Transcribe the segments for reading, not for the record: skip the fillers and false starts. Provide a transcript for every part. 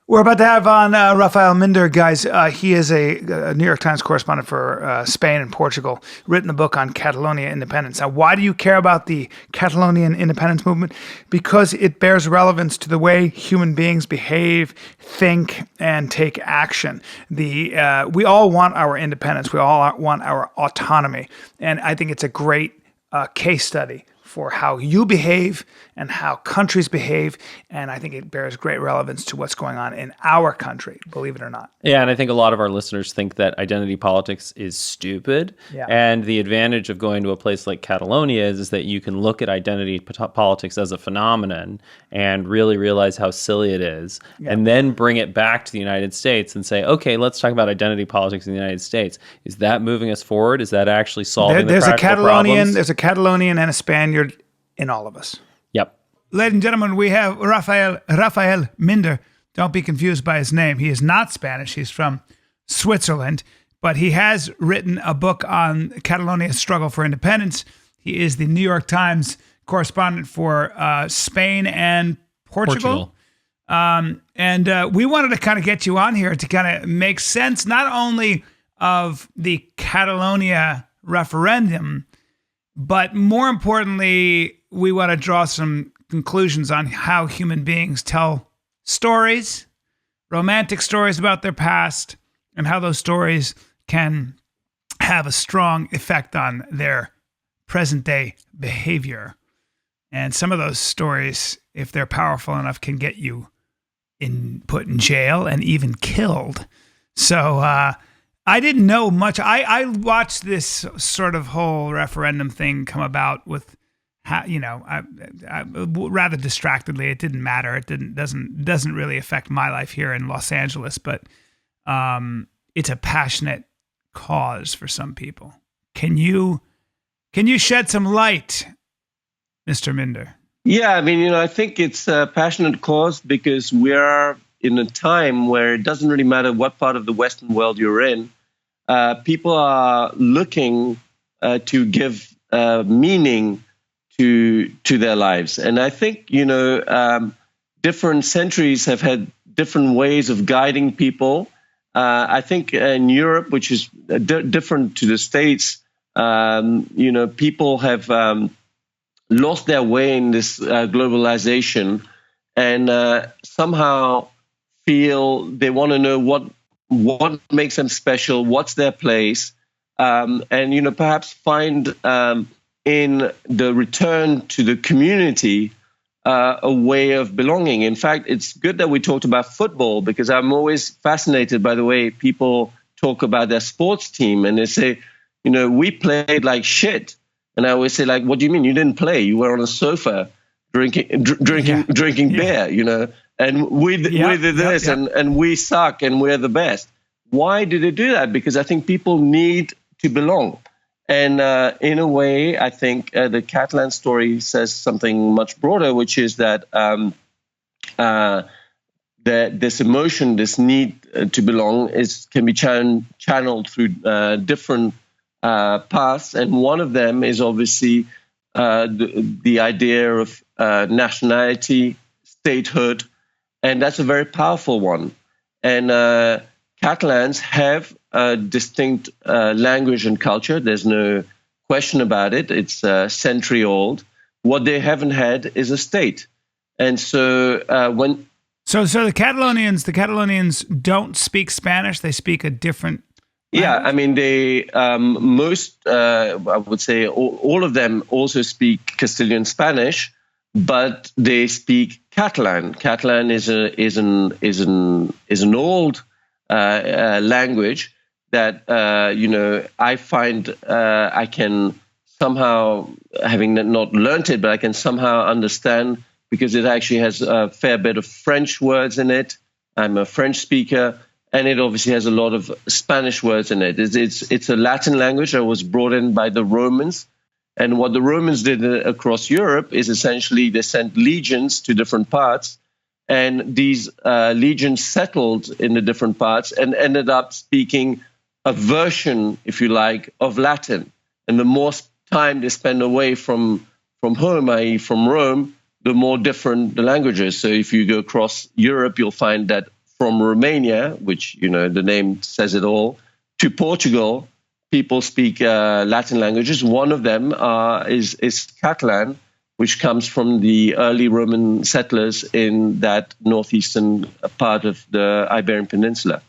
We're about to have on Raphael Minder, guys. He is a New York Times correspondent for Spain and Portugal, written a book on Catalonia independence. Now, why do you care about the Catalonian independence movement? Because it bears relevance to the way human beings behave, think, and take action. We all want our independence. We all want our autonomy. And I think it's a great case study for how you behave and how countries behave. And I think it bears great relevance to what's going on in our country, believe it or not. Yeah, and I think a lot of our listeners think that identity politics is stupid. Yeah. And the advantage of going to a place like Catalonia is that you can look at identity politics as a phenomenon and really realize how silly it is, and then bring it back to the United States and say, okay, let's talk about identity politics in the United States. Is that moving us forward? Is that actually solving the practical problems? There's a Catalonian and a Spaniard in all of us. Yep. Ladies and gentlemen, we have Raphael Minder. Don't be confused by his name. He is not Spanish. He's from Switzerland, but he has written a book on Catalonia's struggle for independence. He is the New York Times correspondent for Spain and Portugal. And we wanted to kind of get you on here to kind of make sense not only of the Catalonia referendum, but more importantly, we want to draw some conclusions on how human beings tell stories, romantic stories about their past, and how those stories can have a strong effect on their present-day behavior. And some of those stories, if they're powerful enough, can get you put in jail and even killed. So I didn't know much. I watched this sort of whole referendum thing come about with, I rather distractedly. It didn't matter. It doesn't really affect my life here in Los Angeles, but it's a passionate cause for some people. Can you shed some light, Mr. Minder? Yeah, I mean, I think it's a passionate cause because we are in a time where it doesn't really matter what part of the Western world you're in. People are looking to give meaning to their lives. And I think, different centuries have had different ways of guiding people. I think in Europe, which is different to the States, people have lost their way in this globalization and somehow feel they want to know what makes them special, what's their place, and perhaps find in the return to the community a way of belonging. In fact, it's good that we talked about football because I'm always fascinated by the way people talk about their sports team and they say, we played like shit. And I always say, like, what do you mean? You didn't play. You were on a sofa drinking beer, and we did this and we suck and we're the best. Why do they do that? Because I think people need to belong. And in a way, I think the Catalan story says something much broader, which is that this emotion, this need to belong can be channeled through different paths. And one of them is obviously the idea of nationality, statehood, and that's a very powerful one. And Catalans have a distinct language and culture. There's no question about it. It's century old. What they haven't had is a state. And so So the Catalonians don't speak Spanish. They speak a different language? Yeah, I mean, they I would say all of them also speak Castilian Spanish, but they speak Catalan. Catalan is an old language that I find I can somehow, having not learned it, but I can somehow understand because it actually has a fair bit of French words in it. I'm a French speaker. And it obviously has a lot of Spanish words in it. It's a Latin language that was brought in by the Romans. And what the Romans did across Europe is essentially they sent legions to different parts. And these legions settled in the different parts and ended up speaking a version, if you like, of Latin. And the more time they spend away from home, i.e. from Rome, the more different the languages. So if you go across Europe, you'll find that from Romania, which, the name says it all, to Portugal, people speak Latin languages. One of them is Catalan, which comes from the early Roman settlers in that northeastern part of the Iberian Peninsula.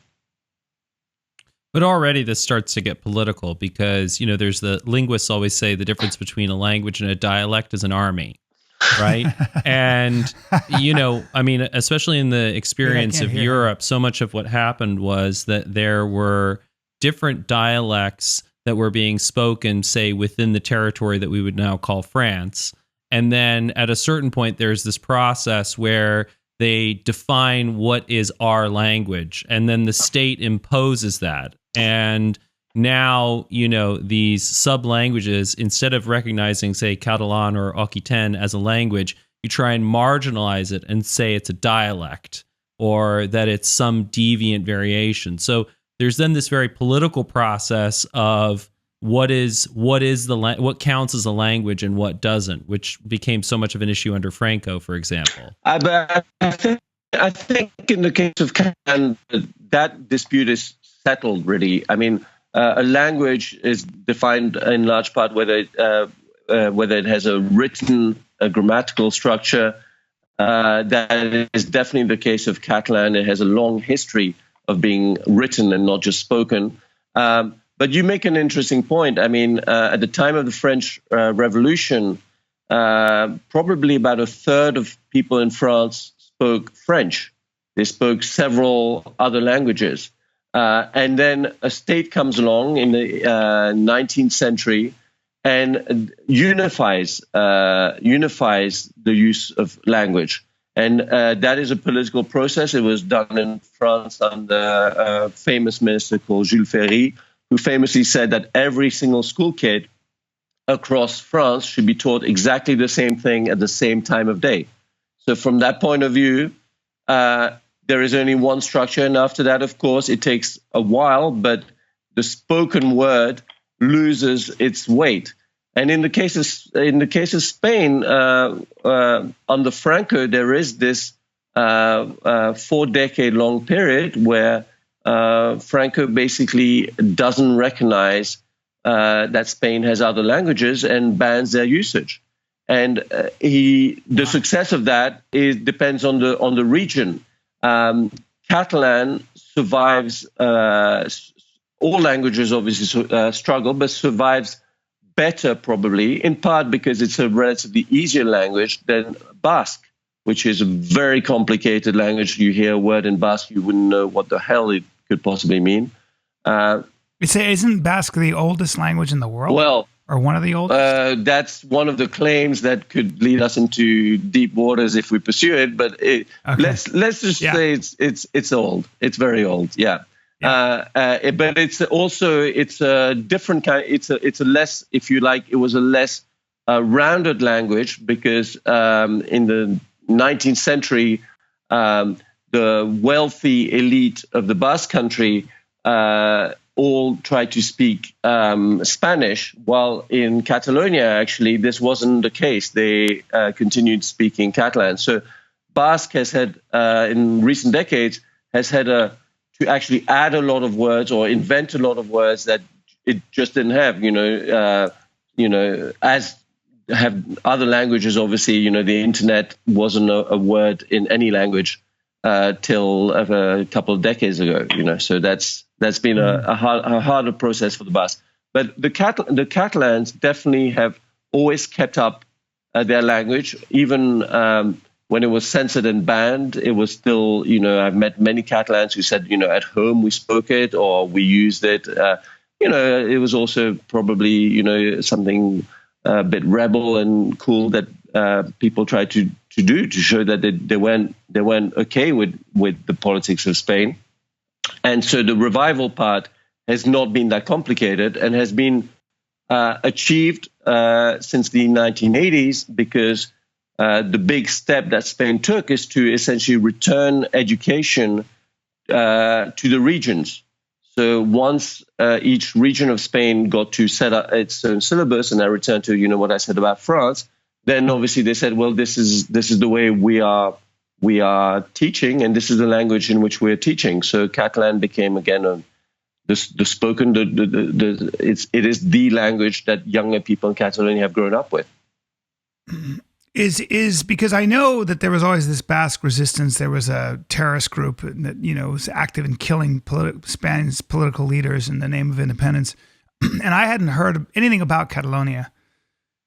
But already this starts to get political because, there's the linguists always say the difference between a language and a dialect is an army, right? And, especially in the experience of Europe, so much of what happened was that there were different dialects that were being spoken, say, within the territory that we would now call France. And then at a certain point, there's this process where they define what is our language, and then the state imposes that. And now, these sub-languages, instead of recognizing, say, Catalan or Occitan as a language, you try and marginalize it and say it's a dialect or that it's some deviant variation. So there's then this very political process of what counts as a language and what doesn't, which became so much of an issue under Franco, for example. But I think in the case of Catalan, that dispute is settled, really. I mean, a language is defined in large part whether it has a written, a grammatical structure. That is definitely the case of Catalan. It has a long history of being written and not just spoken. But you make an interesting point. I mean, at the time of the French Revolution, probably about a third of people in France spoke French. They spoke several other languages. And then a state comes along in the 19th century and unifies the use of language. And that is a political process. It was done in France under a famous minister called Jules Ferry, who famously said that every single school kid across France should be taught exactly the same thing at the same time of day. So from that point of view, there is only one structure. And after that, of course, it takes a while, but the spoken word loses its weight. And in the case of Spain, under Franco, there is this 4-decade-long period where Franco basically doesn't recognize that Spain has other languages and bans their usage. And the success of that depends on the region. Catalan survives. All languages obviously struggle, but survives better probably, in part because it's a relatively easier language than Basque, which is a very complicated language. You hear a word in Basque, you wouldn't know what the hell it could possibly mean. Isn't Basque the oldest language in the world? Well, or one of the oldest? That's one of the claims that could lead us into deep waters if we pursue it. But let's just say it's old. It's very old. Yeah. But it's a different kind. It's a less, if you like, it was a less rounded language because in the 19th century, the wealthy elite of the Basque Country all tried to speak Spanish, while in Catalonia, actually, this wasn't the case. They continued speaking Catalan. So Basque has had, in recent decades, to actually add a lot of words or invent a lot of words that it just didn't have, as have other languages. Obviously, the internet wasn't a word in any language till a couple of decades ago, so that's been a harder process for the Basque. But the Catalans definitely have always kept up their language, even when it was censored and banned. It was still, I've met many Catalans who said, at home we spoke it or we used it. It was also probably, something a bit rebel and cool that people tried to do to show that they weren't okay with the politics of Spain. And so the revival part has not been that complicated and has been achieved since the 1980s because the big step that Spain took is to essentially return education to the regions. So once each region of Spain got to set up its own syllabus, and I returned to what I said about France, then obviously they said, well, this is the way we are we are teaching, and this is the language in which we're teaching. So Catalan became again the spoken. It is the language that younger people in Catalonia have grown up with. Is because I know that there was always this Basque resistance. There was a terrorist group that was active in killing Spain's political leaders in the name of independence, and I hadn't heard anything about Catalonia.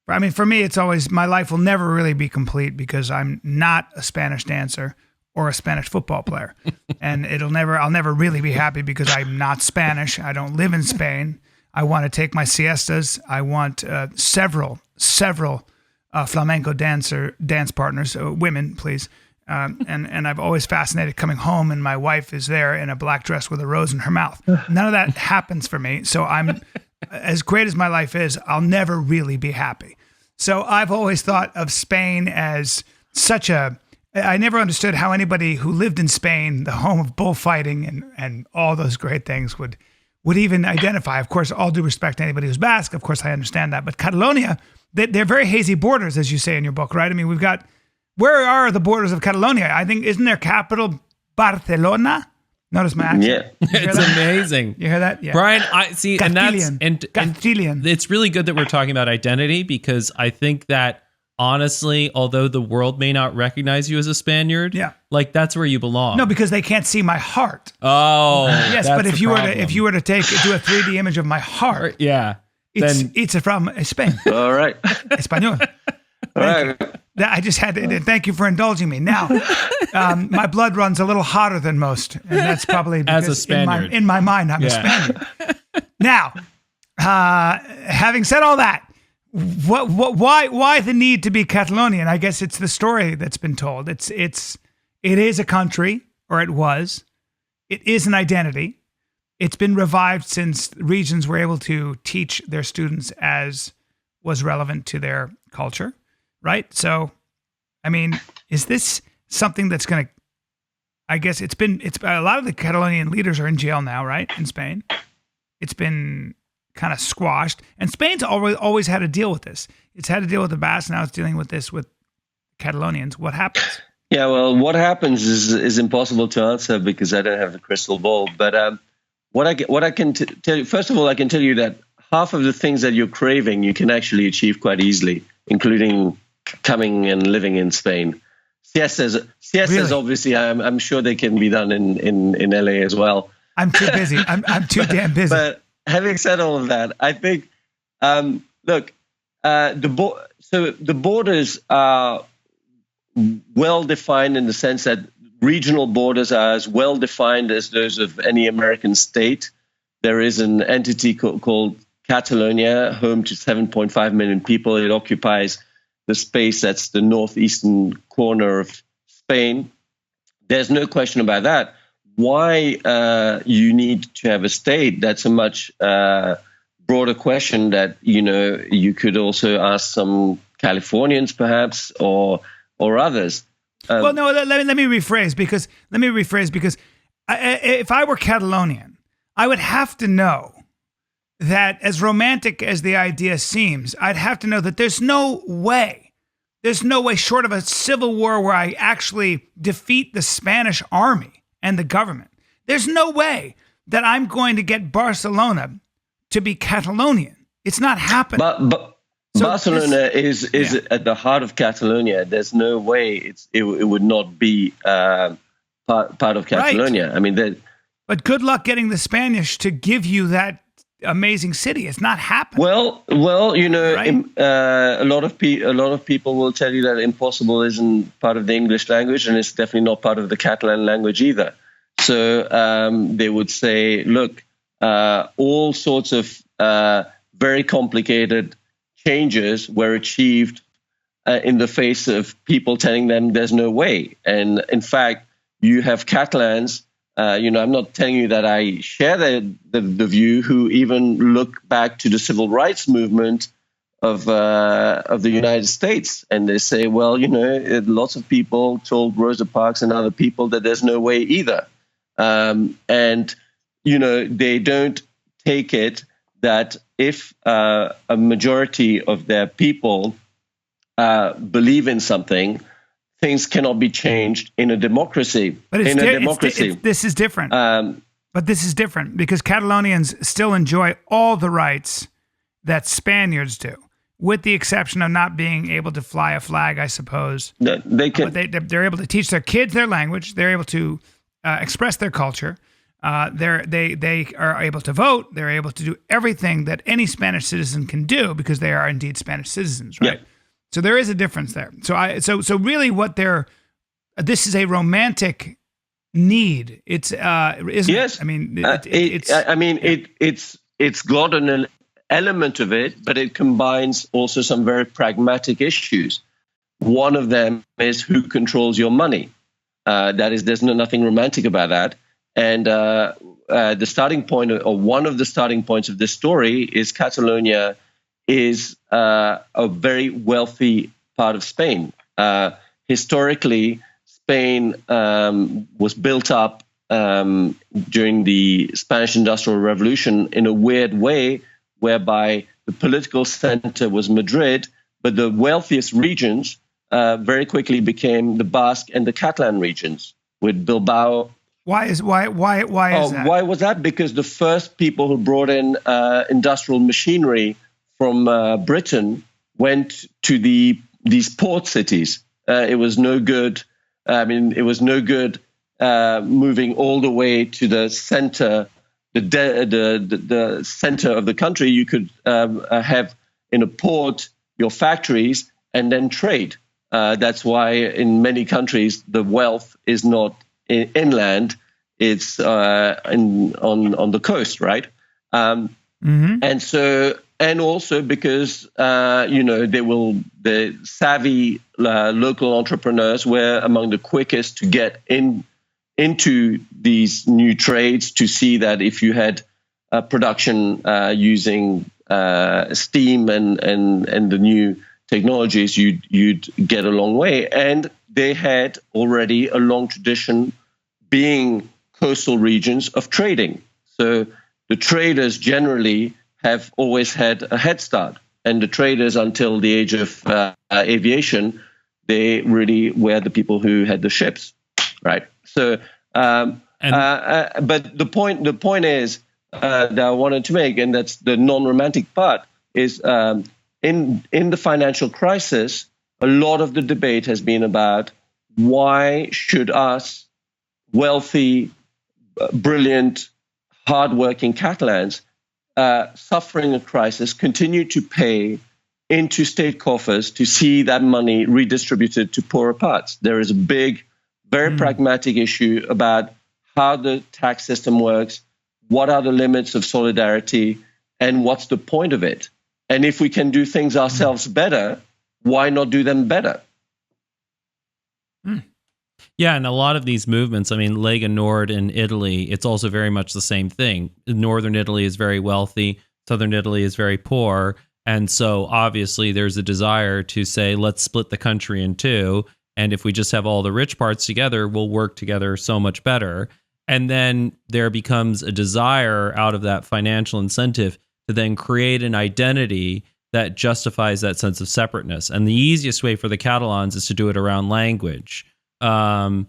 I mean, for me, it's always, my life will never really be complete because I'm not a Spanish dancer or a Spanish football player, and I'll never really be happy because I'm not Spanish. I don't live in Spain. I want to take my siestas. I want several flamenco dance partners, women, please. And I've always fascinated coming home and my wife is there in a black dress with a rose in her mouth. None of that happens for me. So I'm, as great as my life is, I'll never really be happy. So I've always thought of Spain as I never understood how anybody who lived in Spain, the home of bullfighting and all those great things, would even identify. Of course, all due respect to anybody who's Basque, of course I understand that. But Catalonia, they're very hazy borders, as you say in your book, right? I mean, where are the borders of Catalonia? I think, isn't their capital Barcelona? Notice my accent. Yeah. It's amazing. You hear that? Yeah. Brian, I see, Castilian. and Castilian. it's really good that we're talking about identity, because I think that honestly, although the world may not recognize you as a Spaniard, like that's where you belong. No, because they can't see my heart. Oh, yes, but if you were to do a 3D image of my heart, it's from Spain. All right. Español. All right. I just had to thank you for indulging me. Now, my blood runs a little hotter than most, and that's probably because as a Spaniard. In my mind, I'm a Spaniard. Now, having said all that, why the need to be Catalonian? I guess it's the story that's been told. It is a country, or it was. It is an identity. It's been revived since regions were able to teach their students as was relevant to their culture, right? So, I mean, is this something that's going to, I guess it's a lot of the Catalonian leaders are in jail now, right? In Spain. It's been kind of squashed. And Spain's always had to deal with this. It's had to deal with the Basques. Now it's dealing with this with Catalonians. What happens? Yeah, well, what happens is impossible to answer because I don't have the crystal ball. But what I can tell you, first of all, I can tell you that half of the things that you're craving, you can actually achieve quite easily, including coming and living in Spain. Siestas, really? Obviously, I'm sure they can be done in LA as well. I'm too busy. I'm too damn busy. But having said all of that, I think, look, the borders are well defined in the sense that regional borders are as well defined as those of any American state. There is an entity called Catalonia, home to 7.5 million people. It occupies the space that's the northeastern corner of Spain. There's no question about that. Why you need to have a state, that's a much broader question that, you could also ask some Californians perhaps or others. Well, no, let me rephrase because if I were Catalonian, I would have to know that, as romantic as the idea seems, I'd have to know that there's no way short of a civil war where I actually defeat the Spanish army and the government. There's no way that I'm going to get Barcelona to be Catalonian. It's not happening. But Barcelona is at the heart of Catalonia. There's no way it would not be part of Catalonia. Right. I mean, but good luck getting the Spanish to give you that amazing city. It's not happening. Well, right? A lot of people will tell you that impossible isn't part of the English language, and it's definitely not part of the Catalan language either. So they would say, look, all sorts of very complicated changes were achieved in the face of people telling them there's no way. And in fact, you have Catalans, I'm not telling you that I share the view, who even look back to the civil rights movement of the United States. And they say, well, lots of people told Rosa Parks and other people that there's no way either. And they don't take it that if a majority of their people believe in something, things cannot be changed in a democracy. But in a democracy. This is different. But this is different because Catalonians still enjoy all the rights that Spaniards do, with the exception of not being able to fly a flag, I suppose. They can. But they're able to teach their kids their language. They're able to express their culture. They are able to vote. They're able to do everything that any Spanish citizen can do because they are indeed Spanish citizens, right? Yeah. So there is a difference there. So really, this is a romantic need. It's isn't Yes. it? I mean, it's got an element of it, but it combines also some very pragmatic issues. One of them is who controls your money. There's nothing romantic about that. And the starting point, or one of the starting points of this story, is Catalonia is a very wealthy part of Spain. Historically, Spain was built up during the Spanish Industrial Revolution in a weird way, whereby the political center was Madrid, but the wealthiest regions very quickly became the Basque and the Catalan regions, with Bilbao. Why is that? Why was that? Because the first people who brought in industrial machinery from Britain went to these port cities. It was no good. It was no good moving all the way to the center, the center of the country. You could have in a port your factories and then trade. That's why in many countries the wealth is not inland; it's on the coast, right? And also because the savvy local entrepreneurs were among the quickest to get into these new trades, to see that if you had production using steam and the new technologies, you'd get a long way. And they had already a long tradition, being coastal regions, of trading. So the traders generally have always had a head start. And the traders, until the age of aviation, they really were the people who had the ships, right? So, but the point is that I wanted to make, and that's the non-romantic part, is in the financial crisis, a lot of the debate has been about why should us wealthy, brilliant, hardworking Catalans suffering a crisis continue to pay into state coffers to see that money redistributed to poorer parts. There is a big, very pragmatic issue about how the tax system works, what are the limits of solidarity, and what's the point of it. And if we can do things ourselves better, why not do them better? Yeah, and a lot of these movements, I mean, Lega Nord in Italy, it's also very much the same thing. Northern Italy is very wealthy, Southern Italy is very poor, and so obviously there's a desire to say, let's split the country in two, and if we just have all the rich parts together, we'll work together so much better. And then there becomes a desire out of that financial incentive to then create an identity that justifies that sense of separateness. And the easiest way for the Catalans is to do it around language. And,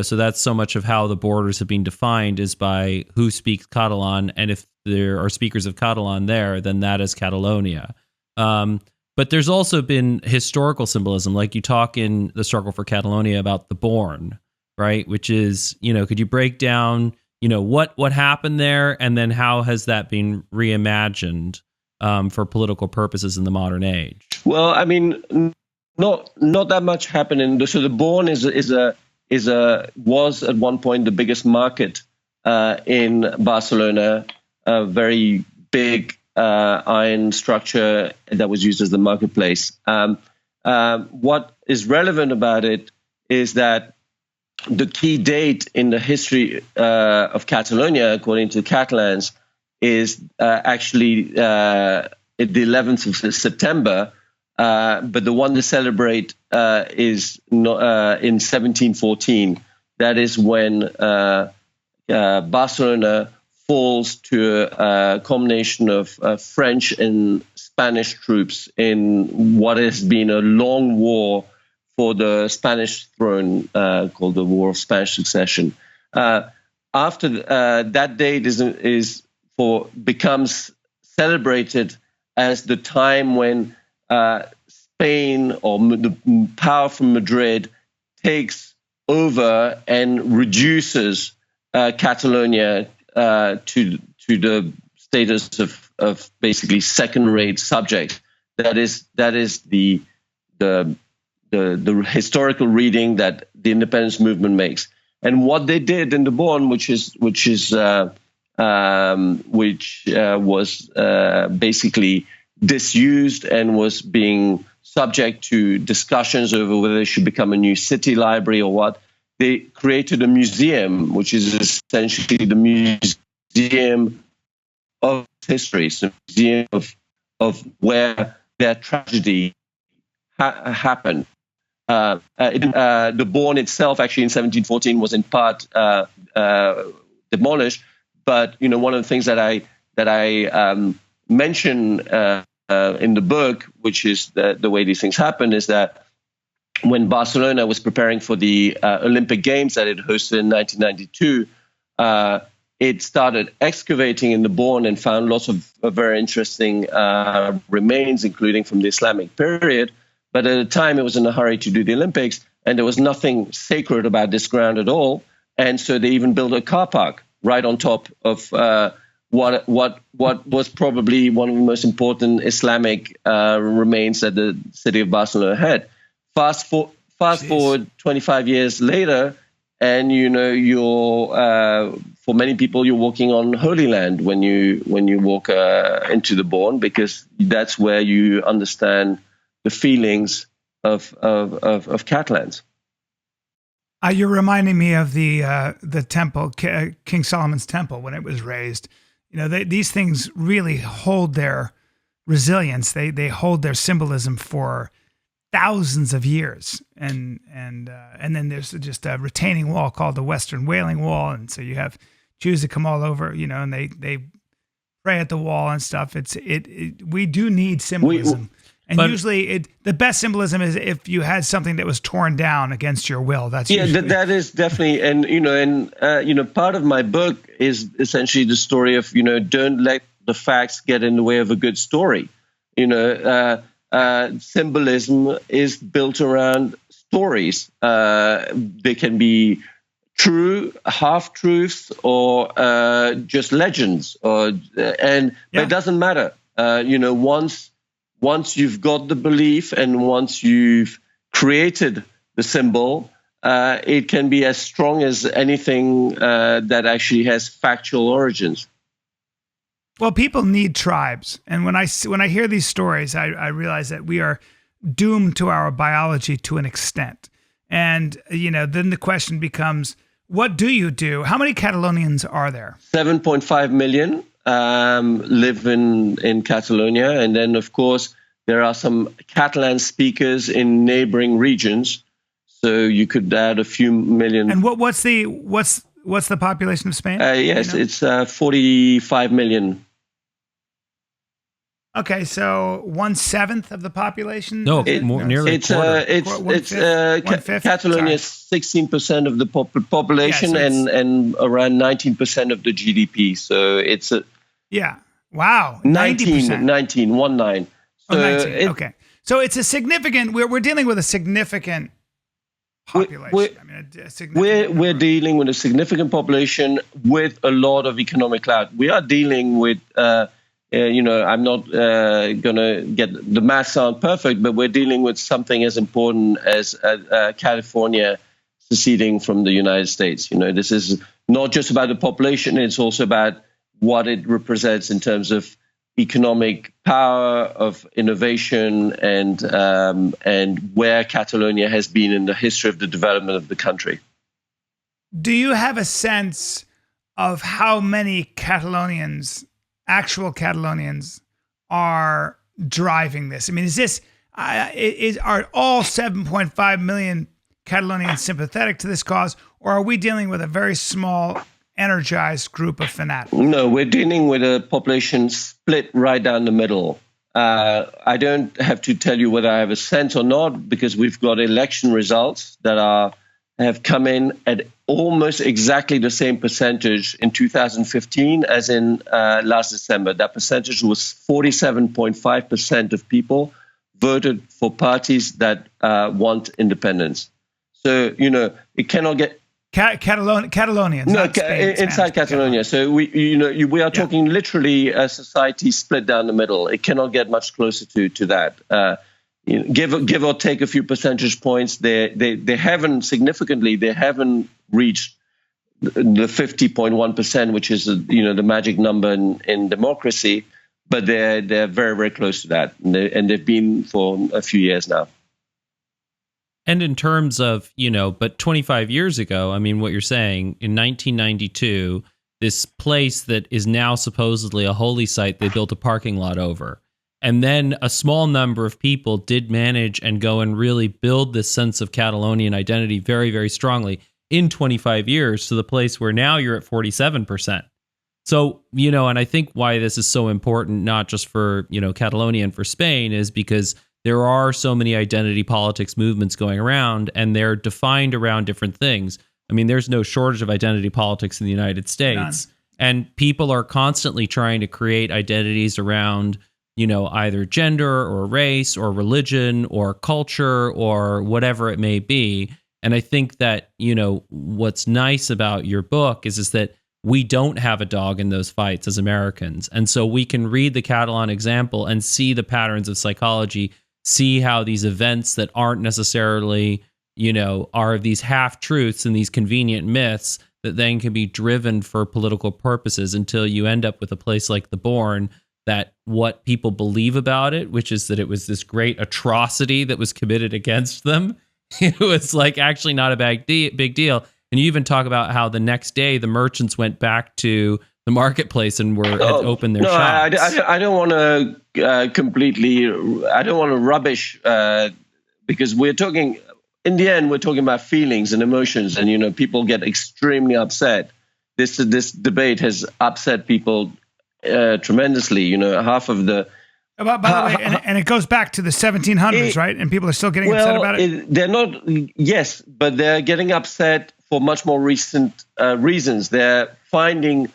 so that's so much of how the borders have been defined, is by who speaks Catalan. And if there are speakers of Catalan there, then that is Catalonia. But there's also been historical symbolism, like you talk in The Struggle for Catalonia about the Born, right? Which is, could you break down, what happened there, and then how has that been reimagined for political purposes in the modern age? Well, I mean, not that much happened. So the Born was at one point the biggest market in Barcelona, a very big iron structure that was used as the marketplace. What is relevant about it is that the key date in the history of Catalonia, according to Catalans, is actually the 11th of September. But the one to celebrate is in 1714. That is when Barcelona falls to a combination of French and Spanish troops in what has been a long war for the Spanish throne, called the War of Spanish Succession. After that date becomes celebrated as the time when Spain, or the power from Madrid, takes over and reduces Catalonia to the status of basically second-rate subject. That is the historical reading that the independence movement makes. And what they did in the Born, which was basically disused and was being subject to discussions over whether it should become a new city library or what, they created a museum, which is essentially the museum of history, so museum of where their tragedy happened. The Born itself, actually in 1714, was in part demolished. But one of the things that I mention in the book, which is the way these things happen, is that when Barcelona was preparing for the Olympic Games that it hosted in 1992, it started excavating in the Born and found lots of very interesting remains, including from the Islamic period. But at the time, it was in a hurry to do the Olympics, and there was nothing sacred about this ground at all. And so they even built a car park right on top of what was probably one of the most important Islamic remains that the city of Barcelona had. Fast forward 25 years later, and you're for many people, you're walking on Holy Land when you walk into the Born, because that's where you understand the feelings of Catalans. You're reminding me of the temple, King Solomon's temple, when it was raised. These things really hold their resilience. They hold their symbolism for thousands of years, and then there's just a retaining wall called the Western Wailing Wall, and so you have Jews that come all over, and they pray at the wall and stuff. We do need symbolism. But usually, the best symbolism is if you had something that was torn down against your will. That's that is definitely, and part of my book is essentially the story of don't let the facts get in the way of a good story. Symbolism is built around stories. They can be true, half truths, or just legends, but it doesn't matter. Once you've got the belief and once you've created the symbol, it can be as strong as anything that actually has factual origins. Well, people need tribes. And when I hear these stories, I realize that we are doomed to our biology to an extent. And, then the question becomes, what do you do? How many Catalonians are there? 7.5 million. Live in Catalonia, and then of course there are some Catalan speakers in neighboring regions, so you could add a few million. And what's the population of Spain? Yes, it's 45 million. Okay, so 1/7 of the population. No, nearly it's quarter. Catalonia is 16% of the population, and around 19% of the GDP. So it's wow, 19. So 19. Okay, so it's a significant. We're dealing with a significant population. We're dealing with a significant population with a lot of economic clout. We are dealing with. I'm not going to get the math sound perfect, but we're dealing with something as important as California seceding from the United States. This is not just about the population; it's also about what it represents in terms of economic power, of innovation, and where Catalonia has been in the history of the development of the country. Do you have a sense of how many actual Catalonians are driving this? I mean, are all 7.5 million Catalonians sympathetic to this cause, or are we dealing with a very small, energized group of fanatics? No, we're dealing with a population split right down the middle. I don't have to tell you whether I have a sense or not, because we've got election results that have come in at almost exactly the same percentage in 2015 as in last December. That percentage was 47.5% of people voted for parties that want independence. So, it cannot get... Catalonians. No, Spain, inside Catalonia. So we are talking literally a society split down the middle. It cannot get much closer to that. Give or take a few percentage points. They haven't reached the 50.1%, which is the magic number in democracy. But they're very, very close to that, and they've been for a few years now. And in terms of, but 25 years ago, I mean, what you're saying, in 1992, this place that is now supposedly a holy site, they built a parking lot over. And then a small number of people did manage and go and really build this sense of Catalonian identity very, very strongly in 25 years to the place where now you're at 47%. So, and I think why this is so important, not just for, Catalonia and for Spain, is because there are so many identity politics movements going around, and they're defined around different things. I mean, there's no shortage of identity politics in the United States. None. And people are constantly trying to create identities around, either gender or race or religion or culture or whatever it may be. And I think that, what's nice about your book is that we don't have a dog in those fights as Americans. And so we can read the Catalan example and see the patterns of psychology, see how these events that aren't necessarily, are these half-truths and these convenient myths that then can be driven for political purposes until you end up with a place like the Bourne, that what people believe about it, which is that it was this great atrocity that was committed against them, it was like actually not a big deal. And you even talk about how the next day the merchants went back to the marketplace and had opened their shops. I don't want to I don't want to rubbish because we're talking, in the end, we're talking about feelings and emotions, and people get extremely upset. This debate has upset people tremendously. Half of the. By the way, and it goes back to the 1700s, right? And people are still getting upset about it. They're not. Yes, but they're getting upset for much more recent reasons. They're finding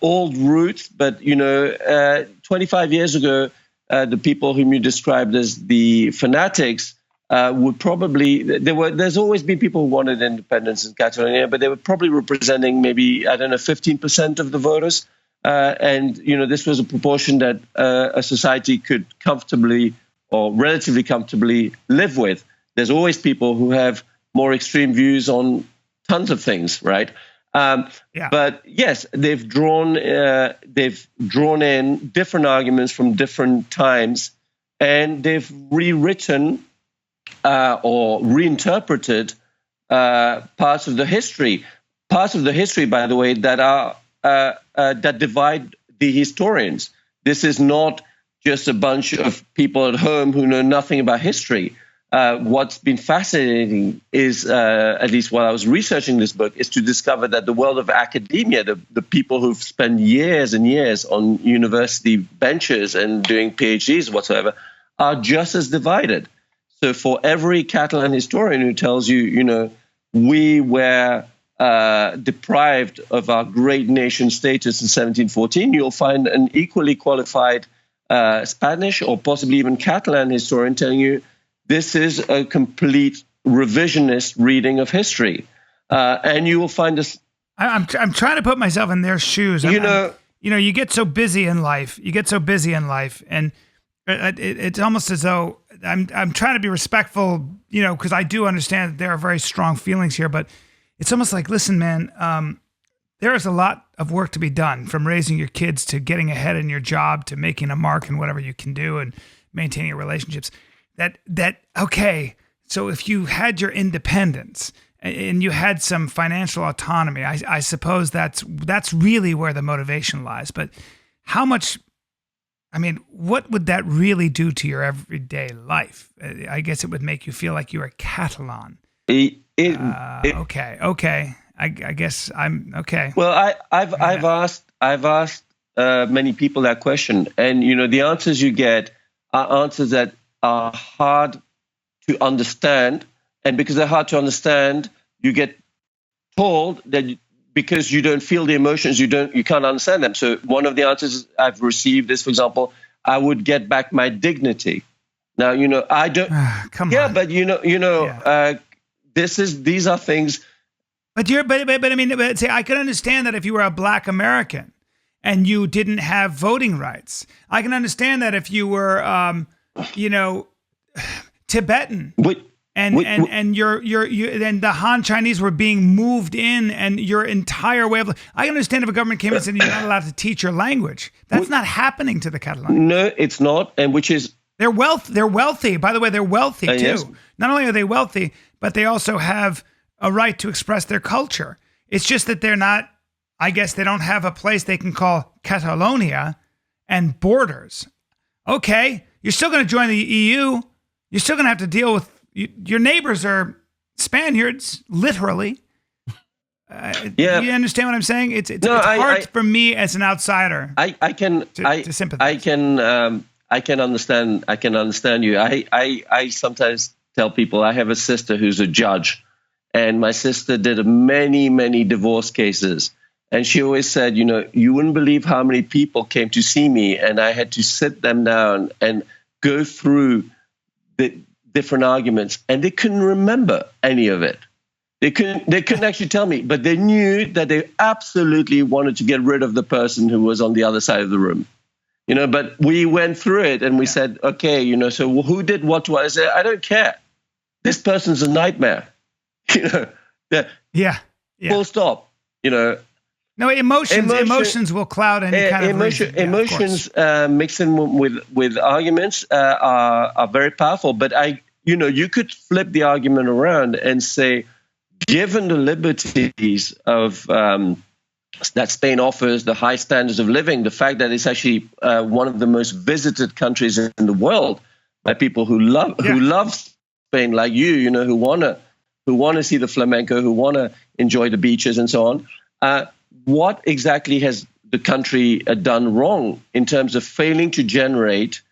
old roots, but 25 years ago, the people whom you described as the fanatics would probably there's always been people who wanted independence in Catalonia, but they were probably representing maybe 15% of the voters, and this was a proportion that a society could comfortably or relatively comfortably live with. There's always people who have more extreme views on tons of things, right? But yes, they've drawn in different arguments from different times, and they've rewritten or reinterpreted parts of the history. Parts of the history, by the way, that are that divide the historians. This is not just a bunch of people at home who know nothing about history. What's been fascinating is, at least while I was researching this book, is to discover that the world of academia, the people who've spent years and years on university benches and doing PhDs whatsoever, are just as divided. So for every Catalan historian who tells you, we were deprived of our great nation status in 1714, you'll find an equally qualified Spanish or possibly even Catalan historian telling you, this is a complete revisionist reading of history, and you will find this. I'm trying to put myself in their shoes. You get so busy in life. And it's almost as though I'm trying to be respectful. Because I do understand that there are very strong feelings here, but it's almost like, listen, man, there is a lot of work to be done, from raising your kids to getting ahead in your job to making a mark in whatever you can do and maintaining your relationships. Okay, so if you had your independence and you had some financial autonomy, I suppose that's really where the motivation lies. But how much, what would that really do to your everyday life? I guess it would make you feel like you're a Catalan. Okay. I guess I'm okay. Well, I've asked many people that question. And, the answers you get are answers that are hard to understand. And because they're hard to understand, you get told that because you don't feel the emotions, you can't understand them. So one of the answers I've received is, for example, I would get back my dignity. Now, I don't. Come yeah, on. but these are things. But I mean, say, I could understand that if you were a Black American and you didn't have voting rights. I can understand that if you were, Tibetan. And then the Han Chinese were being moved in, and your entire way of life. I understand if a government came and said you're not allowed to teach your language. That's not happening to the Catalonians. No, it's not, and which is they're wealthy. By the way, they're wealthy too. Yes. Not only are they wealthy, but they also have a right to express their culture. It's just that they're not. I guess they don't have a place they can call Catalonia and borders. Okay, you're still going to join the EU. You're still going to have to deal with. Your neighbors are Spaniards, literally. Yeah. You understand what I'm saying? It's hard for me as an outsider. I can sympathize. I can understand. I can understand you. I sometimes tell people I have a sister who's a judge, and my sister did many divorce cases, and she always said, you wouldn't believe how many people came to see me, and I had to sit them down and go through the different arguments, and they couldn't remember any of it. They couldn't actually tell me, but they knew that they absolutely wanted to get rid of the person who was on the other side of the room. But we went through it and we said, okay, so who did what to what? I said, I don't care. This person's a nightmare. Yeah. Full stop. No, emotions will cloud any kind of reason. Emotions mixed in with arguments are very powerful. But you could flip the argument around and say, given the liberties of that Spain offers, the high standards of living, the fact that it's actually one of the most visited countries in the world by people who love Spain, like you, who wanna see the flamenco, who wanna enjoy the beaches and so on. What exactly has the country done wrong in terms of failing to generate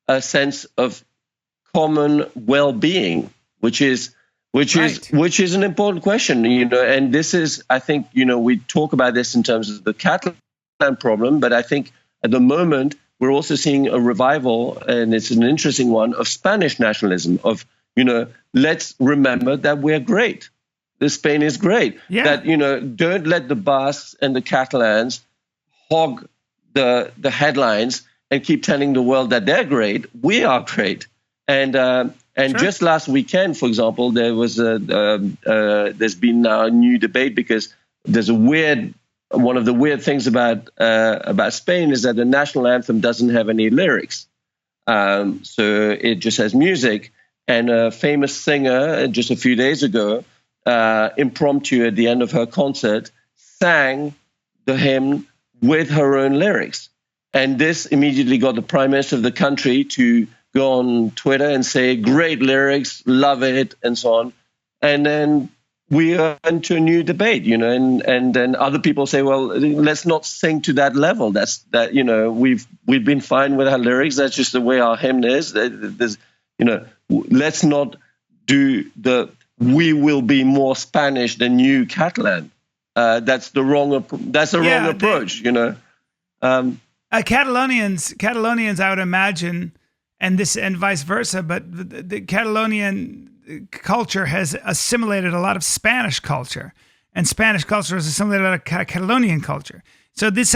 a sense of common well-being, which is an important question, and this is, I think, we talk about this in terms of the Catalan problem, but I think at the moment we're also seeing a revival, and it's an interesting one, of Spanish nationalism, of, let's remember that we're great. Spain is great. Yeah. That, don't let the Basques and the Catalans hog the headlines and keep telling the world that they're great. We are great. And sure. Just last weekend, for example, there was there's been now a new debate because there's one of the weird things about Spain is that the national anthem doesn't have any lyrics. So it just has music. And a famous singer just a few days ago, impromptu at the end of her concert, sang the hymn with her own lyrics. And this immediately got the prime minister of the country to go on Twitter and say, great lyrics, love it, and so on. And then we are into a new debate, and then other people say, well, let's not sing to that level. We've been fine with our lyrics. That's just the way our hymn is. Let's not do we will be more Spanish than you Catalan. That's the wrong approach, Catalonians, I would imagine, and vice versa, but the Catalonian culture has assimilated a lot of Spanish culture, and Spanish culture has assimilated a lot of Catalonian culture. So this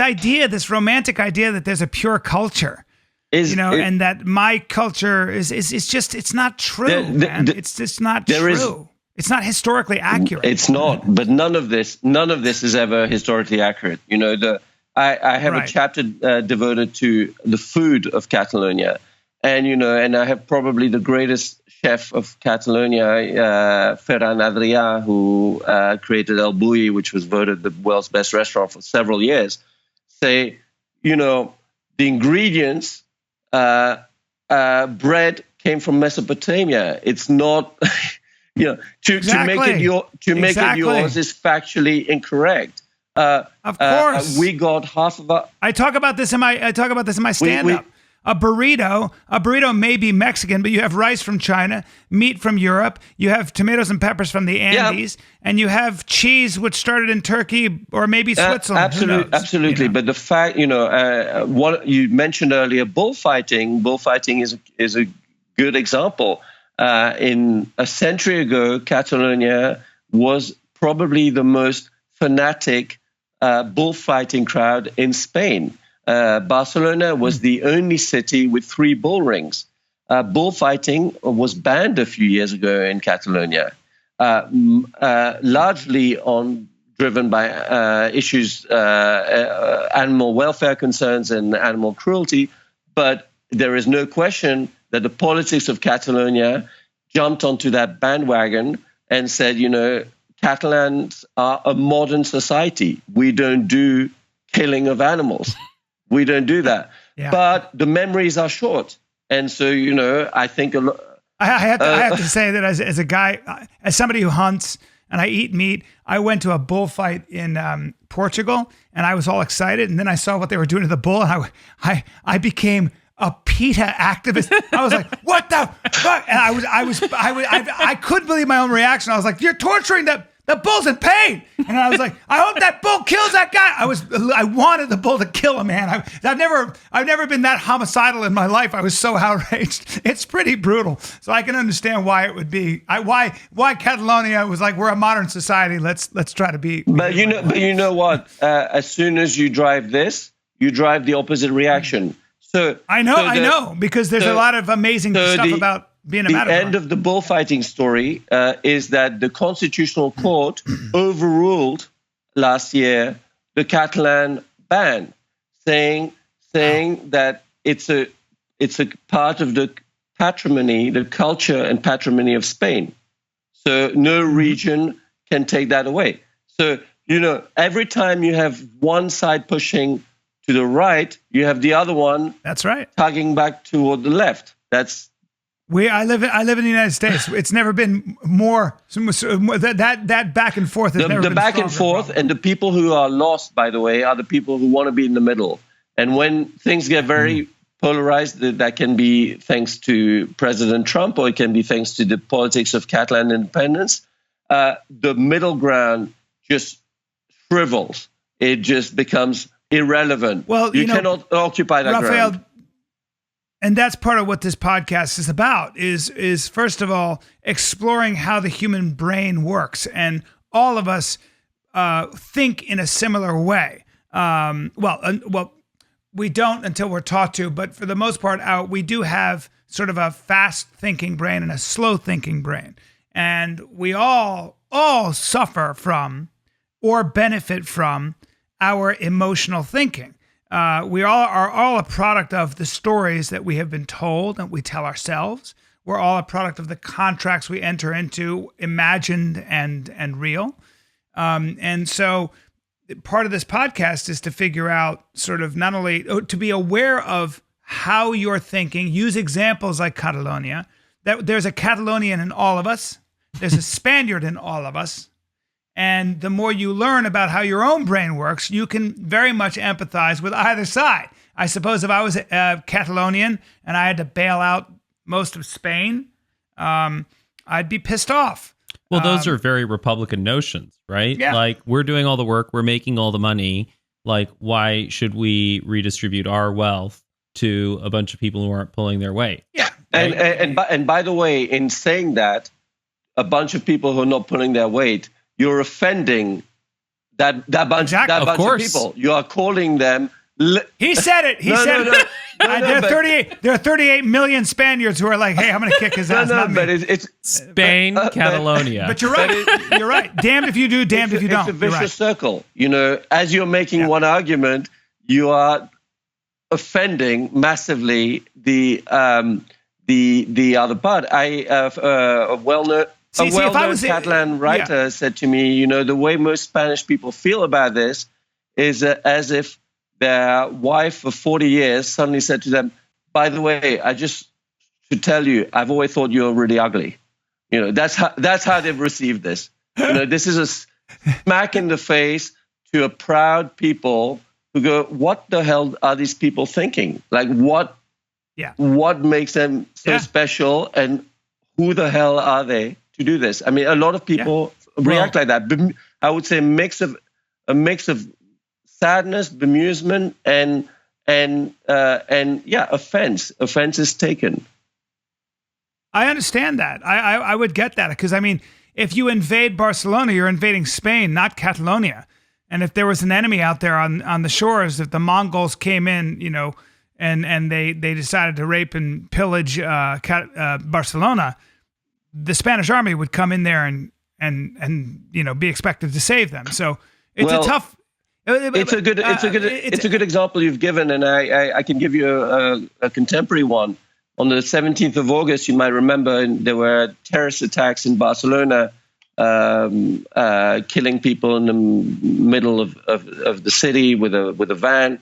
romantic idea that there's a pure culture, and that my culture is just, it's not true, man. It's just not true. It's not historically accurate. It's not, but none of this is ever historically accurate. I have a chapter devoted to the food of Catalonia. And I have probably the greatest chef of Catalonia, Ferran Adrià, who created El Bulli, which was voted the world's best restaurant for several years, say, the ingredients, bread came from Mesopotamia. It's not, to make it yours is factually incorrect. Of course. We got half of our. I talk about this in my stand-up. A burrito may be Mexican, but you have rice from China, meat from Europe, you have tomatoes and peppers from the Andes, and you have cheese which started in Turkey or maybe Switzerland. Absolutely. But the fact, what you mentioned earlier, bullfighting. Bullfighting is a good example. In a century ago, Catalonia was probably the most fanatic bullfighting crowd in Spain. Barcelona was the only city with 3 bull rings. Bullfighting was banned a few years ago in Catalonia, largely driven by issues, animal welfare concerns and animal cruelty. But there is no question that the politics of Catalonia jumped onto that bandwagon and said, Catalans are a modern society. We don't do killing of animals. We don't do that. Yeah. But the memories are short. And so, I think I have to say that as a guy, as somebody who hunts and I eat meat, I went to a bullfight in Portugal and I was all excited. And then I saw what they were doing to the bull and I became a PETA activist. I was like, what the fuck? And I couldn't believe my own reaction. I was like, you're torturing the bull's in pain. And I was like, I hope that bull kills that guy. I wanted the bull to kill him, man. I've never been that homicidal in my life. I was so outraged. It's pretty brutal. So I can understand why it would be, why Catalonia was like, we're a modern society. Let's try to be. But you know what? As soon as you drive this, you drive the opposite reaction. So I know, because there's a lot of amazing stuff about being a matador. The end of the bullfighting story is that the Constitutional Court overruled last year the Catalan ban, saying that it's a part of the patrimony, the culture and patrimony of Spain. So no region can take that away. So every time you have one side pushing to the right, you have the other one. That's right. Tugging back toward the left. I live in the United States. It's never been more that back and forth. The back and forth, and the people who are lost, by the way, are the people who want to be in the middle. And when things get very polarized, that can be thanks to President Trump, or it can be thanks to the politics of Catalan independence. The middle ground just shrivels. It just becomes irrelevant. Well, you cannot occupy that Raphael, ground. And that's part of what this podcast is about, is first of all, exploring how the human brain works. And all of us think in a similar way. Well, we don't until we're taught to, but for the most part, we do have sort of a fast thinking brain and a slow thinking brain. And we all suffer from or benefit from our emotional thinking. We are all a product of the stories that we have been told and we tell ourselves. We're all a product of the contracts we enter into, imagined and real. And so part of this podcast is to figure out sort of not only to be aware of how you're thinking, use examples like Catalonia, that there's a Catalonian in all of us. There's a Spaniard in all of us. And the more you learn about how your own brain works, you can very much empathize with either side. I suppose if I was a Catalonian and I had to bail out most of Spain, I'd be pissed off. Well, those are very Republican notions, right? Yeah. Like, we're doing all the work, we're making all the money. Like, why should we redistribute our wealth to a bunch of people who aren't pulling their weight? Yeah. Right? And by the way, in saying that, a bunch of people who are not pulling their weight, you're offending that bunch of people. You are calling them. He said it. He said it. There are 38 million Spaniards who are like, "Hey, I'm going to kick his ass." But it's Spain, Catalonia. But you're right. You're right. Damned if you do, damned if you don't. It's a vicious circle. As you're making one argument, you are offending massively the other part. A well-known Catalan writer said to me, the way most Spanish people feel about this is as if their wife for 40 years suddenly said to them, by the way, I just should tell you, I've always thought you're really ugly. That's how they've received this. This is a smack in the face to a proud people who go, what the hell are these people thinking? Like, what makes them so special, and who the hell are they to do this? I mean, a lot of people react like that. I would say a mix of sadness, bemusement, and offense. Offense is taken. I understand that. I would get that, because I mean, if you invade Barcelona, you're invading Spain, not Catalonia. And if there was an enemy out there on the shores, if the Mongols came in, you know, and they decided to rape and pillage Barcelona, the Spanish army would come in there and you know, be expected to save them. So it's a tough. It's a good example you've given, and I can give you a contemporary one. On the 17th of August, you might remember there were terrorist attacks in Barcelona, killing people in the middle of the city with a van.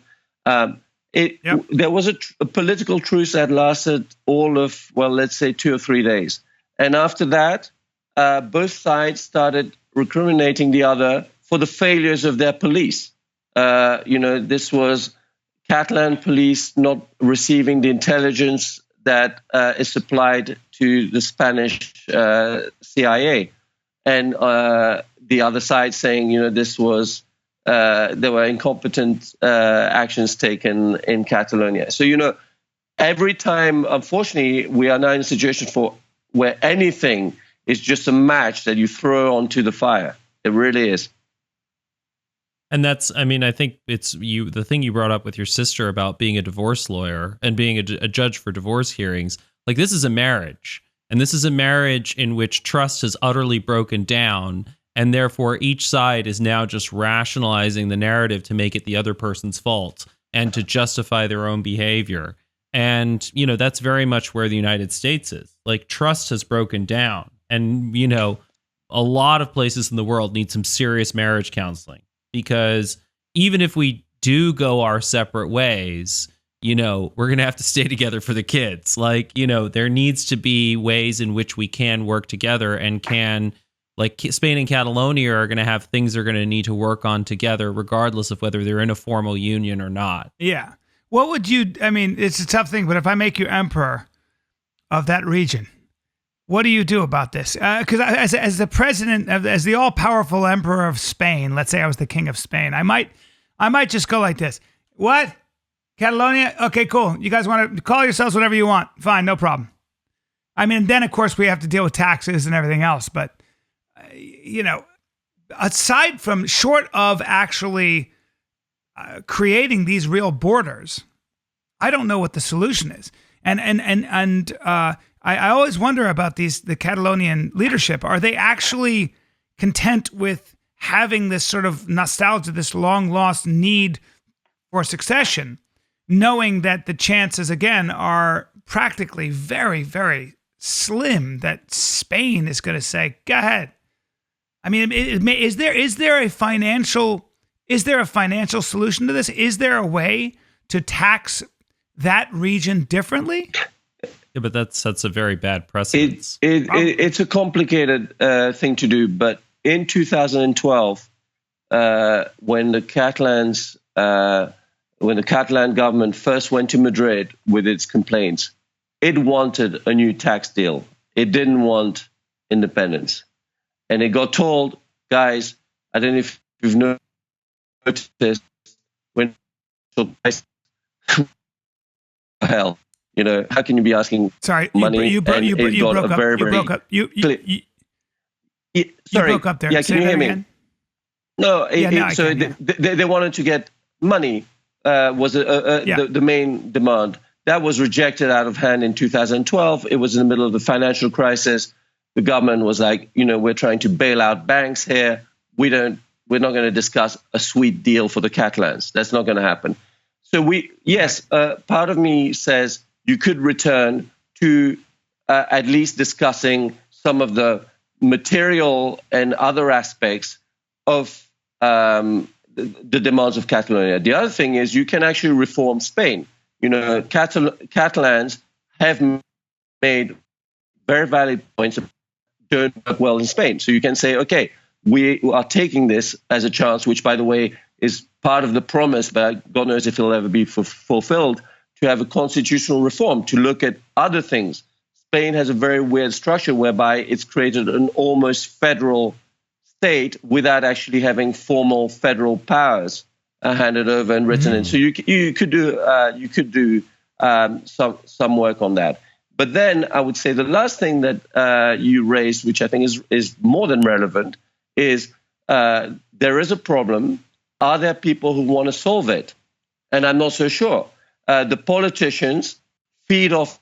There was a political truce that lasted all of, well, let's say 2 or 3 days. And after that, both sides started recriminating the other for the failures of their police. You know, this was Catalan police not receiving the intelligence that is supplied to the Spanish CIA, and the other side saying, you know, this was there were incompetent actions taken in Catalonia. So, you know, every time, unfortunately, we are now in a situation where anything is just a match that you throw onto the fire. It really is. And that's, I mean, I think it's the thing you brought up with your sister about being a divorce lawyer and being a judge for divorce hearings. Like, this is a marriage, and this is a marriage in which trust has utterly broken down. And therefore, each side is now just rationalizing the narrative to make it the other person's fault and to justify their own behavior. And, you know, that's very much where the United States is. Like, trust has broken down. And, you know, a lot of places in the world need some serious marriage counseling. Because even if we do go our separate ways, you know, we're going to have to stay together for the kids. Like, you know, there needs to be ways in which we can work together and can, like, Spain and Catalonia are going to have things they're going to need to work on together, regardless of whether they're in a formal union or not. Yeah. What would you, I mean, it's a tough thing, but if I make you emperor of that region, what do you do about this? Because as the president, as the all-powerful emperor of Spain, let's say I was the king of Spain, I might just go like this. What? Catalonia? Okay, cool. You guys want to call yourselves whatever you want. Fine, no problem. I mean, then, of course, we have to deal with taxes and everything else. But, you know, aside from short of actually creating these real borders, I don't know what the solution is. And I always wonder about the Catalonian leadership. Are they actually content with having this sort of nostalgia, this long lost need for succession, knowing that the chances, again, are practically very, very slim that Spain is going to say, go ahead. I mean, is there a financial solution to this? Is there a way to tax that region differently? Yeah, but that sets a very bad precedent. It's a complicated thing to do. But in 2012, when the Catalan government first went to Madrid with its complaints, it wanted a new tax deal. It didn't want independence, and it got told, guys, I don't know if you've noticed when hell. You know, how can you be asking money? You broke up. You broke up there. Yeah, can you hear me? Again? No, they wanted to get money, was the main demand. That was rejected out of hand in 2012. It was in the middle of the financial crisis. The government was like, you know, we're trying to bail out banks here. We're not going to discuss a sweet deal for the Catalans. That's not going to happen. So part of me says, you could return to at least discussing some of the material and other aspects of the demands of Catalonia. The other thing is you can actually reform Spain. You know, Catalans have made very valid points that don't work well in Spain. So you can say, okay, we are taking this as a chance, which, by the way, is part of the promise, but God knows if it'll ever be fulfilled, to have a constitutional reform, to look at other things. Spain has a very weird structure whereby it's created an almost federal state without actually having formal federal powers handed over and written in. So you could do some work on that. But then I would say the last thing that you raised, which I think is more than relevant, is there is a problem. Are there people who want to solve it? And I'm not so sure. The politicians feed off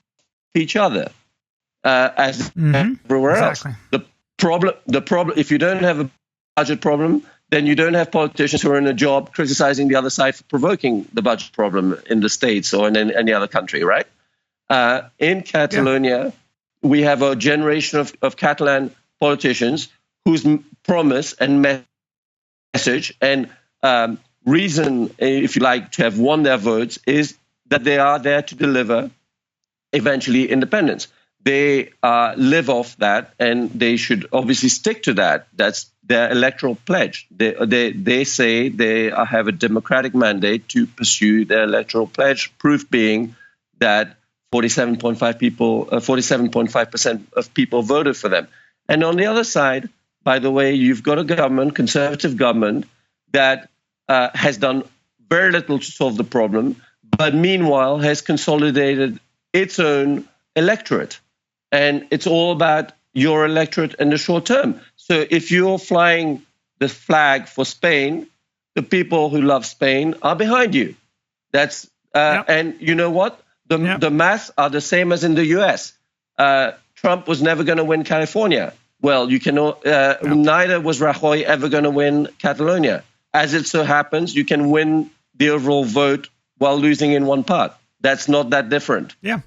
each other as everywhere else. The problem. If you don't have a budget problem, then you don't have politicians who are in a job criticizing the other side for provoking the budget problem in the States or in any other country, right? In Catalonia, we have a generation of Catalan politicians whose promise and message and reason, if you like, to have won their votes is that they are there to deliver eventually independence. They live off that, and they should obviously stick to that. That's their electoral pledge. They say they have a democratic mandate to pursue their electoral pledge. Proof being that 47.5% of people voted for them. And on the other side, by the way, you've got a government, conservative government, that has done very little to solve the problem, but meanwhile has consolidated its own electorate. And it's all about your electorate in the short term. So if you're flying the flag for Spain, the people who love Spain are behind you. That's and you know what? The maths are the same as in the US. Trump was never going to win California. Well, you can. Neither was Rajoy ever going to win Catalonia. As it so happens, you can win the overall vote while losing in one part. That's not that different. Yeah.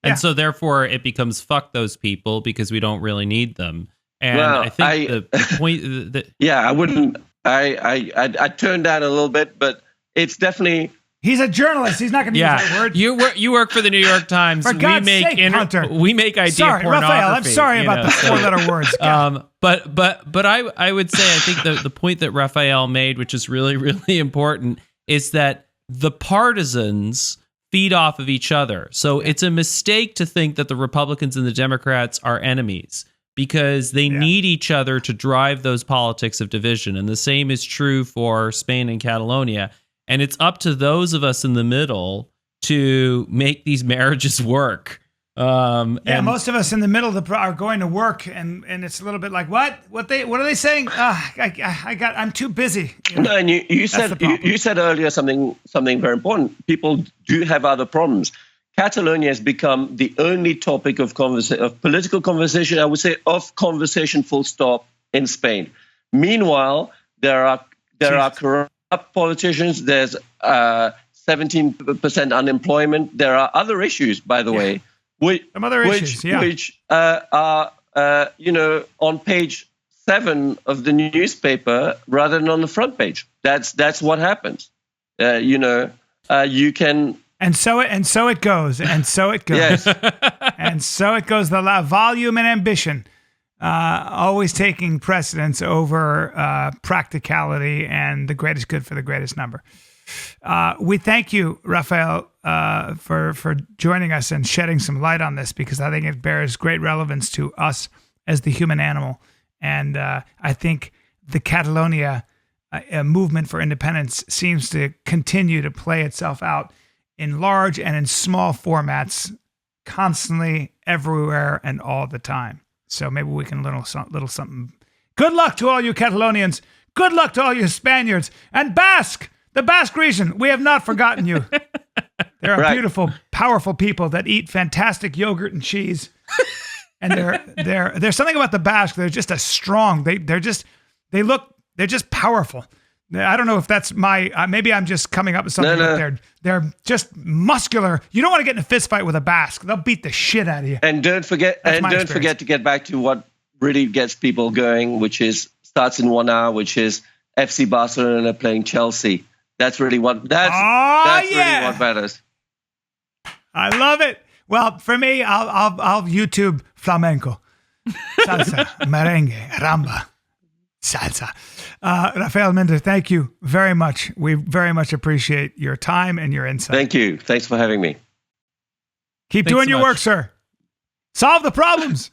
And so therefore it becomes fuck those people because we don't really need them. And I think the point that I wouldn't. I turned down a little bit, but it's definitely. He's a journalist. He's not going to use that word. You work for the New York Times. For God's sake, Hunter. We make idea pornography. Raphael, I'm sorry about the four-letter words. But I would say I think the point that Raphael made, which is really, really important, is that the partisans feed off of each other. So it's a mistake to think that the Republicans and the Democrats are enemies because they need each other to drive those politics of division. And the same is true for Spain and Catalonia. And it's up to those of us in the middle to make these marriages work. And most of us in the middle are going to work, and it's a little bit like what are they saying? I'm too busy. You know? No, and you said earlier something very important. People do have other problems. Catalonia has become the only topic of political conversation. I would say of conversation, full stop, in Spain. Meanwhile, there are corrupt politicians. There's 17% unemployment. There are other issues, by the way. Which are on page 7 of the newspaper rather than on the front page. That's what happens. You can. And so it goes. Yes. And so it goes. The volume and ambition, always taking precedence over practicality and the greatest good for the greatest number. We thank you, Raphael, for joining us and shedding some light on this, because I think it bears great relevance to us as the human animal. And I think the Catalonia movement for independence seems to continue to play itself out in large and in small formats, constantly, everywhere, and all the time. So maybe we can little something. Good luck to all you Catalonians. Good luck to all you Spaniards. And Basque! The Basque region, we have not forgotten you. There are beautiful, powerful people that eat fantastic yogurt and cheese. And there's something about the Basque. They're just they're just powerful. I don't know if that's maybe I'm just coming up with something, but they're just muscular. You don't want to get in a fist fight with a Basque. They'll beat the shit out of you. And don't forget to get back to what really gets people going, which starts in 1 hour, which is FC Barcelona playing Chelsea. That's really what really what matters. I love it. Well, for me, I'll YouTube flamenco, salsa, merengue, ramba, Salsa. Raphael Minder, thank you very much. We very much appreciate your time and your insight. Thank you. Thanks for having me. Keep Thanks doing so your much. work, sir. Solve the problems.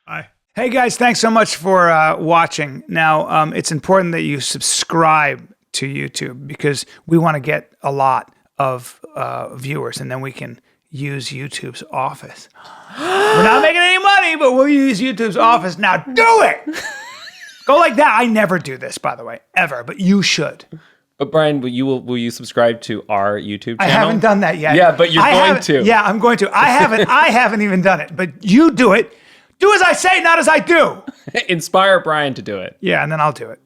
Bye. Hey, guys, thanks so much for watching. Now, it's important that you subscribe to YouTube because we want to get a lot of viewers, and then we can use YouTube's office. We're not making any money, but we'll use YouTube's office. Now do it! Go like that. I never do this, by the way, ever, but you should. But Bryan, will you subscribe to our YouTube channel? I haven't done that yet. Yeah, but you're going to. Yeah, I'm going to. I haven't even done it, but you do it. Do as I say, not as I do. Inspire Bryan to do it. Yeah, and then I'll do it.